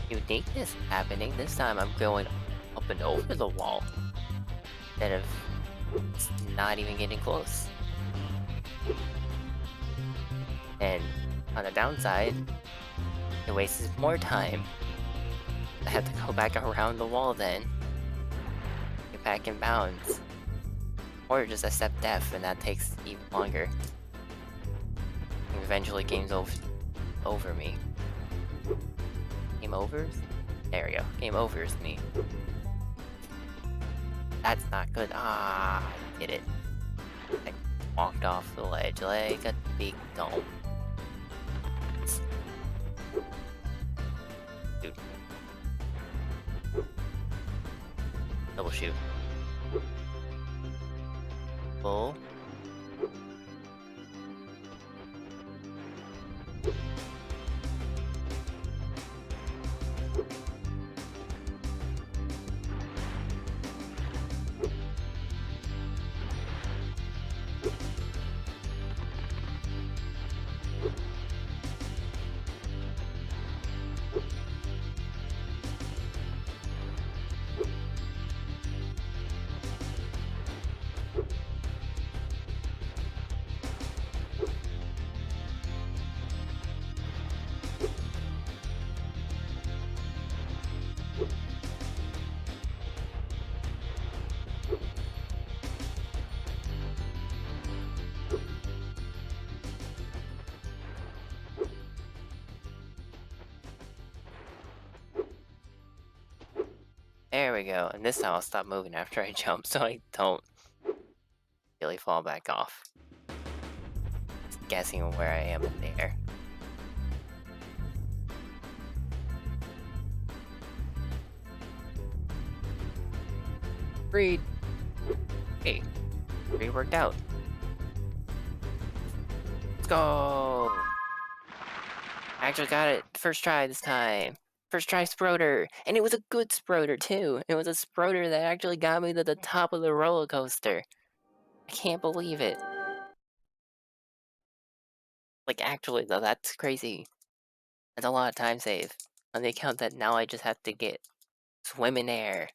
uniqueness happening. This time I'm going up and over the wall instead of not even getting close. And on the downside, it wastes more time. I have to go back around the wall then, get back in bounds, or just accept death, and that takes even longer. And eventually game's over me. Game overs? There we go. Game overs me. That's not good. Ah, I did it. I walked off the ledge like a big dome. Dude. Double shoot. Full. There we go, and this time I'll stop moving after I jump so I don't really fall back off. Just guessing where I am in the air. Breed! Hey, breed worked out. Let's go! I actually got it first try this time. First try Sproder, and it was a good Sproder too. It was a Sproder that actually got me to the top of the roller coaster. I can't believe it. Like actually though, that's crazy. That's a lot of time save. On the account that now I just have to get swim in air.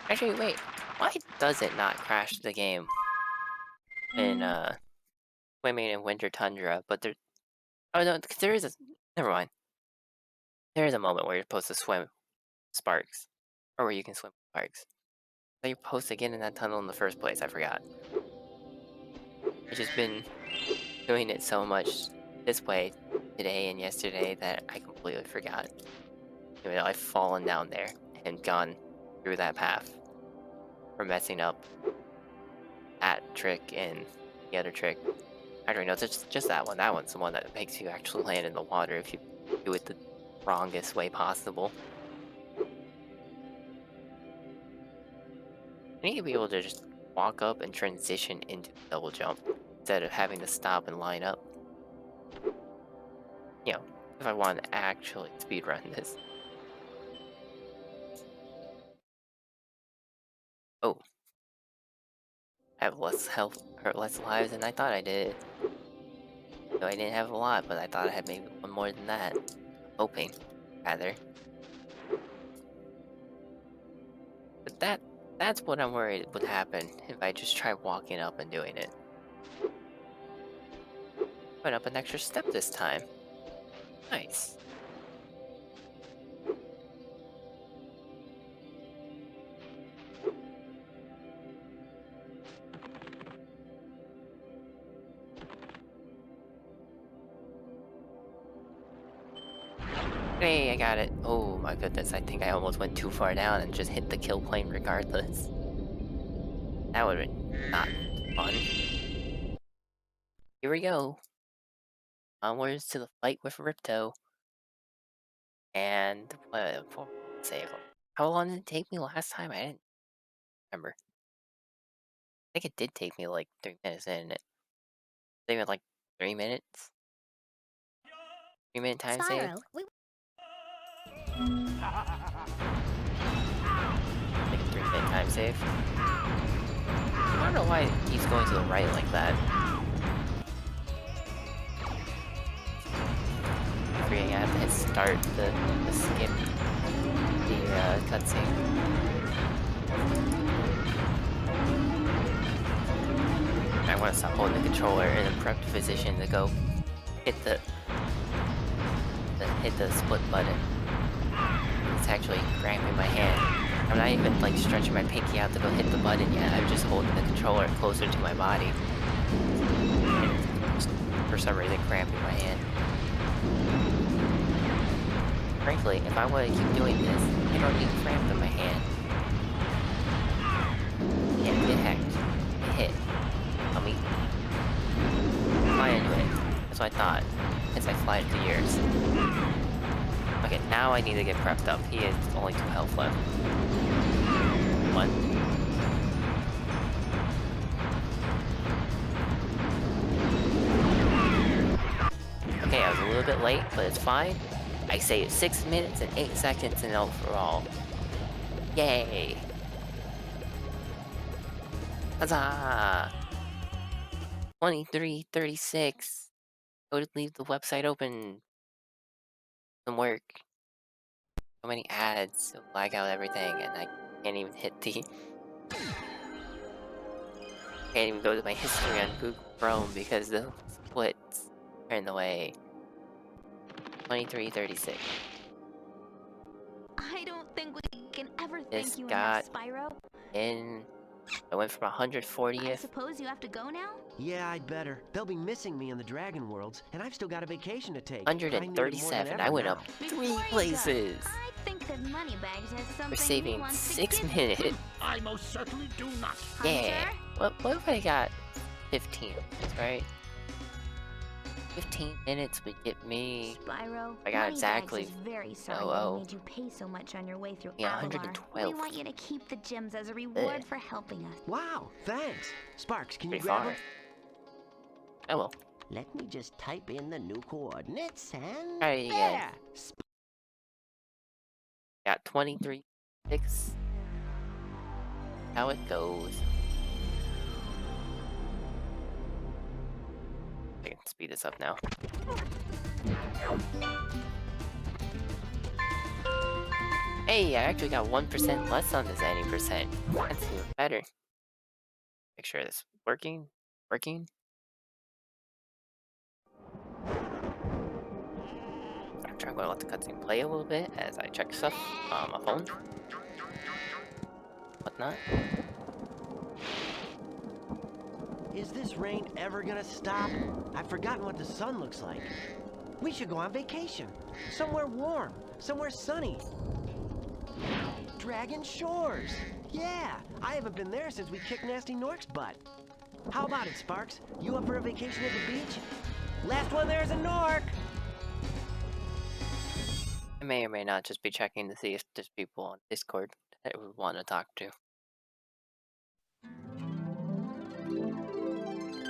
Actually, wait. Why does it not crash the game in swimming in winter tundra? But there, oh no, 'cause there is a. Never mind. There is a moment where you're supposed to swim sparks, or where you can swim sparks. But you're supposed to get in that tunnel in the first place. I forgot. I've just been doing it so much this way today and yesterday that I completely forgot. Even though I've fallen down there and gone through that path for messing up that trick and the other trick. Actually, no, it's just that one. That one's the one that makes you actually land in the water if you do it the wrongest way possible. I need to be able to just walk up and transition into the double jump instead of having to stop and line up. You know, if I want to actually speedrun this. Oh. I have less health, or less lives than I thought I did. So I didn't have a lot, but I thought I had maybe one more than that. Hoping, rather. But that's what I'm worried would happen if I just try walking up and doing it. Went up an extra step this time. Nice. Hey, I got it. Oh my goodness, I think I almost went too far down and just hit the kill plane regardless. That would've been not fun. Here we go. Onwards to the fight with Ripto. And save. How long did it take me last time? I didn't remember. I think it did take me like 3 minutes, didn't it? I think it was like 3 minutes. 3-minute time save. Spyro, Like a 3-minute time save. I don't know why he's going to the right like that. I have to hit start the skip the cutscene. I want to stop holding the controller in a prepped position to go hit the split button. It's actually cramping my hand. I'm not even like stretching my pinky out to go hit the button yet. I'm just holding the controller closer to my body. And it's for some reason cramping my hand. Frankly, if I want to keep doing this, I don't need cramp in my hand. Yeah, get hacked. Get hit. Tell me. Fly into it. That's what I thought. As I fly into yours. Okay, now I need to get prepped up. He has only 2 health left. 1. Okay, I was a little bit late, but it's fine. I saved 6 minutes and 8 seconds in overall. Yay! Huzzah! 23:36. Go to leave the website open. Some work. So many ads, it'll lag out everything, and I can't even hit the. Can't even go to my history on Google Chrome because the splits are in the way. 23:36. I don't think we can ever This thank you got enough, Spyro. I went from I 140th. suppose you have to go now? Yeah, I'd better. They'll be missing me in the Dragon Worlds, and I've still got a vacation to take. I need it more than 137. I ever went now. up Before 3 you go, places. I think that Moneybags has something We're he saving wants 6 to give minutes. you. I most certainly do not. Yeah. Hunter? What if I got 15 minutes, right? 15 minutes would get me. Spyro, I got Moneybags exactly- is very sorry Oh, that oh. he made you pay so much on your way through Yeah, Avalar. 112. We want you to keep the gems as a reward Ugh. for helping us. Wow, thanks. Sparks, can you Pretty grab far. them? Oh well. Let me just type in the new coordinates and Try it again. there. Got 23 6. How it goes. I can speed this up now. Hey, I actually got 1% less on this 90%. That's even better. Make sure this is working. Working. I'm trying to let the cutscene play a little bit as I check stuff on my phone. Whatnot. Is this rain ever gonna stop? I've forgotten what the sun looks like. We should go on vacation. Somewhere warm. Somewhere sunny. Dragon Shores. Yeah, I haven't been there since we kicked Nasty Nork's butt. How about it, Sparks? You up for a vacation at the beach? Last one there's a Nork! I may or may not just be checking to see if there's people on Discord that I would want to talk to.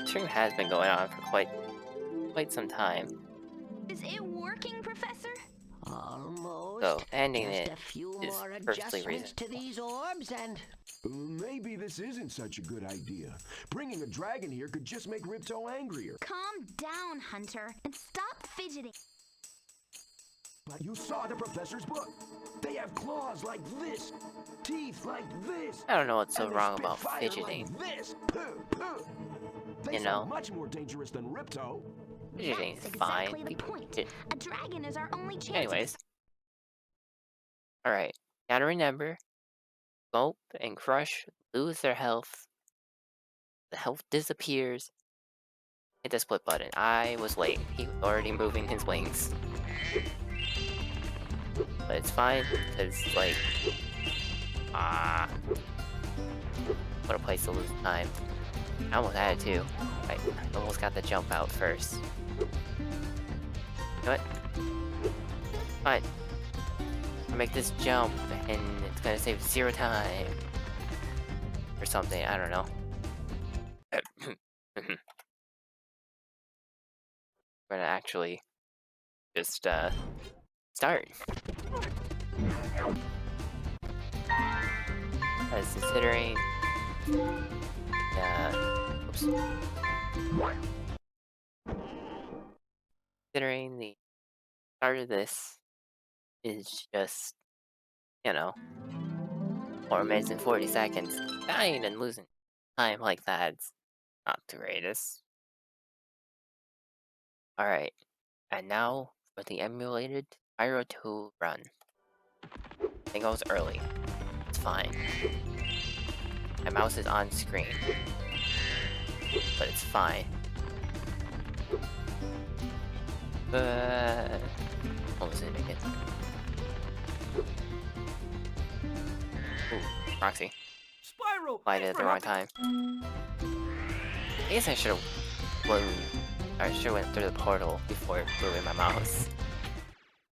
Stream has been going on for quite some time. Is it working, Professor? Almost. So ending Just it a few is more perfectly adjustments to reasonable. these orbs and... Maybe this isn't such a good idea. Bringing a dragon here could just make Ripto angrier. Calm down, Hunter, and stop fidgeting. But you saw the professor's book. They have claws like this, teeth like this. I don't know what's so and they wrong spit about fire fidgeting. Like this. Puh, puh. They You sound know? much more dangerous than Ripto. Fidgeting's That's fine. exactly the People point. fidget. A dragon is our only chance. Anyways. Alright. Gotta remember. Gulp and Crush lose their health. The health disappears. Hit the split button. I was late. He was already moving his wings. But it's fine, because, like... What a place to lose time. I almost had it too. I almost got the jump out first. You know what? Fine. I'll make this jump, and it's gonna save 0 time. Or something, I don't know. We're gonna actually just, start. As considering... oops. Considering the start of this is just, you know, 4 minutes and 40 seconds. Dying and losing time like that's not the greatest. Alright, and now for the emulated Pyro 2 run. I think I was early. It's fine. My mouse is on screen. But it's fine. What was it again? Ooh, Roxy. Spyro! Light it at the wrong time. I guess I should've I should've went through the portal before moving my mouse.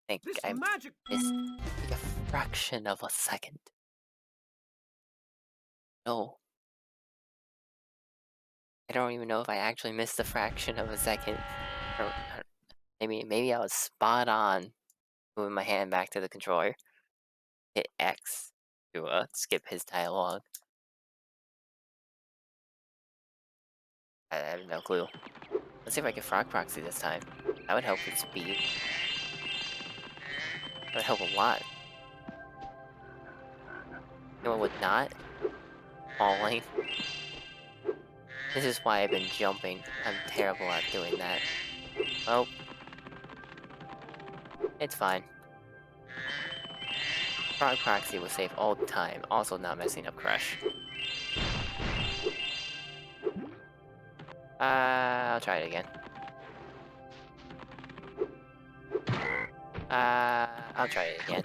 I think I missed like a fraction of a second. No. I don't even know if I actually missed a fraction of a second. Or maybe I was spot on moving my hand back to the controller. Hit X to skip his dialogue. I have no clue. Let's see if I can frog proxy this time. That would help with speed. That would help a lot. You know what would not? Falling. This is why I've been jumping. I'm terrible at doing that. Well, it's fine. Frog proxy will save all the time, also not messing up Crush. I'll try it again. I'll try it again.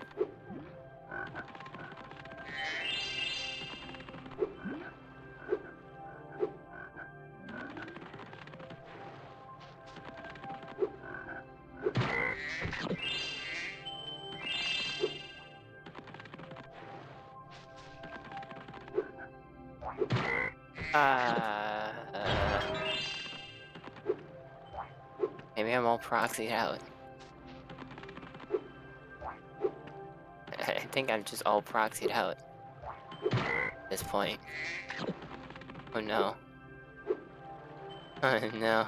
Maybe I'm all proxied out. I think I'm just all proxied out at this point. Oh no. Oh no.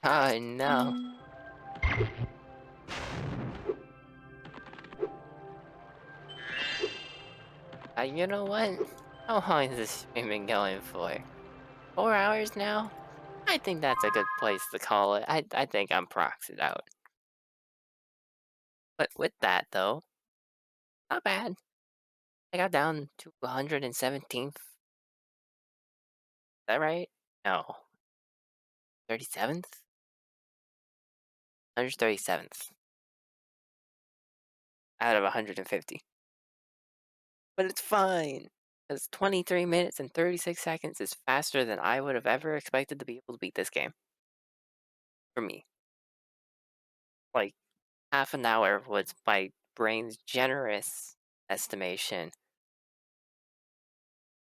Oh no. You know what? How long has this stream been going for? 4 hours now? I think that's a good place to call it. I think I'm proxied out. But with that though, not bad. I got down to 117th. Is that right? No. 37th? 137th. Out of 150. But it's fine. Because 23 minutes and 36 seconds is faster than I would have ever expected to be able to beat this game. For me. Like, half an hour was my brain's generous estimation.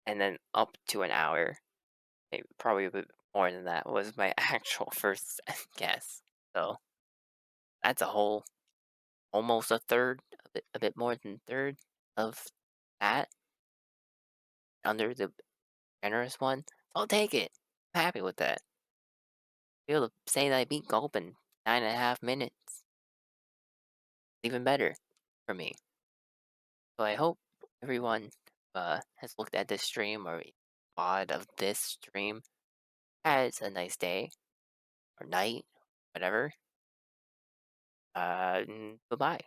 And then up to an hour, maybe probably a bit more than that, was my actual first guess. So, that's a whole, almost a third, a bit more than a third of that. Under the generous one. I'll take it. I'm happy with that. Be able to say that I beat Gulp in 9.5 minutes. Even better for me. So I hope everyone has looked at this stream or VOD of this stream has a nice day or night, whatever. Goodbye.